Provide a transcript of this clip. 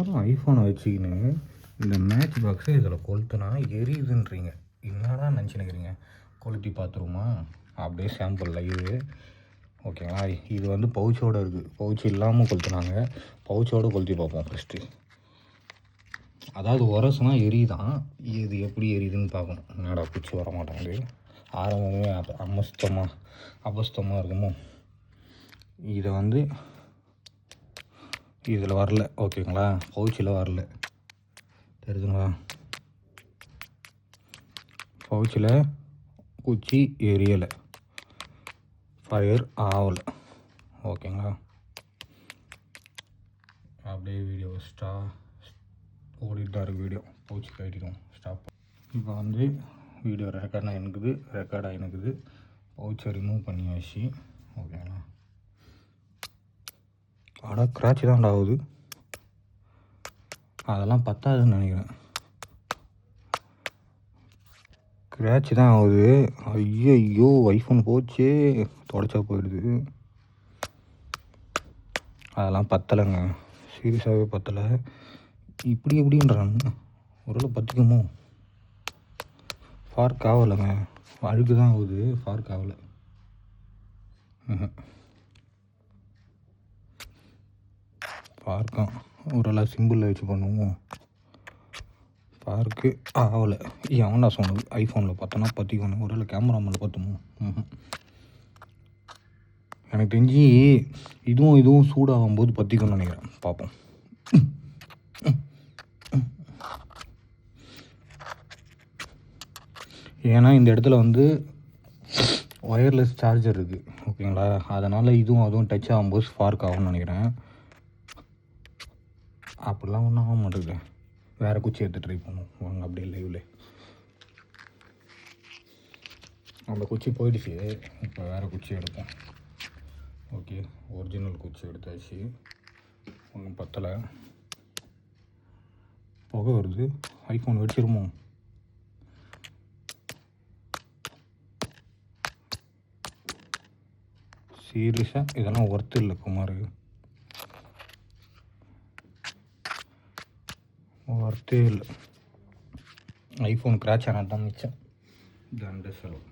நேரம் ஐஃபோனை வச்சுக்கின்னு இந்த மேட்ச் பாக்ஸை இதில் கொளுத்துனா எரியுதுன்றீங்க. என்னடா நினச்சினுக்கிறீங்க? கொளுத்தி பார்த்துருமா? அப்படியே சாம்பிள் இது ஓகேங்களா. இது வந்து பவுச்சோடு இருக்குது. பவுச் இல்லாமல் கொளுத்துனாங்க. பவுச்சோடு கொளுத்தி பார்ப்போம் ஃபஸ்ட்டு. அதாவது உரசுனா எரியுதான். இது எப்படி எரியுதுன்னு பார்க்கணும். என்னடா பூச்சி வர மாட்டேங்குது. ஆரம்பமே அபஸ்தமாக இருக்குமோ. இதை வந்து இதில் வரல ஓகேங்களா. பவுச்சில் வரல தெரியுதுங்களா. பவுச்சில் குச்சி எரியலை, ஃபயர் ஆகலை ஓகேங்களா. அப்படியே வீடியோ ஓடிட்டு தான் இருக்குது. வீடியோ பவுச்சு கட்டிடும் ஸ்டாப். இப்போ வந்து வீடியோ ரெக்கார்ட் ஆகினுக்குது. பவுச்சை ரிமூவ் பண்ணியாச்சு ஓகேங்களா. ஆனால் கிராட்சி தான் ஆகுது. அதெல்லாம் பத்தாதுன்னு நினைக்கிறேன். கிராட்சி தான் ஆகுது. ஐயோ ஐஃபோன் போச்சே, தொடச்சா போயிடுது. அதெல்லாம் பத்தலைங்க, சீரியஸாகவே பத்தலை. இப்படி எப்படின்றாங்க. ஒருவேளை பற்றிக்குமோ. ஃபார்க் ஆகலைங்க, அழுக்கு தான் ஆகுது, ஃபார்க் ஆகலை. ஃபார்க்கும் ஒருவேளை சிம்பிளில் வச்சு பண்ணுவோம். ஃபார்க்கு ஆகலை. எவன்டா சொன்னது? ஐஃபோனில் பார்த்தோன்னா பற்றிக்கணும். ஒருவேளை கேமராமேனில் பார்த்துமோ. எனக்கு தெரிஞ்சு இதுவும் சூடாகும்போது பற்றிக்கணும்னு நினைக்கிறேன். பார்ப்போம். ஏன்னா இந்த இடத்துல வந்து ஒயர்லெஸ் சார்ஜர் இருக்குது ஓகேங்களா. அதனால் அதுவும் டச் ஆகும்போது ஸ்பார்க் ஆகும்னு நினைக்கிறேன். அப்படிலாம் ஒன்றும் ஆக மாட்டேங்குது. வேறு குச்சி எடுத்து ட்ரை பண்ணுவோம் வாங்க. அப்படியே லைவ்ல அந்த குச்சி போயிடுச்சு. இப்போ வேறு குச்சி எடுப்போம். ஓகே, ஒரிஜினல் குச்சி எடுத்தாச்சு. ஒன்றும் பத்தலை. புகை வருது. ஐஃபோன் வெடிச்சிருமோ? சீரியஸாக இதெல்லாம் ஒர்த்து இல்லை குமார், ஒர்த்தே இல்லை. ஐஃபோன் கிராச் ஆனால் தான் மிச்சம். தண்டை செலவு.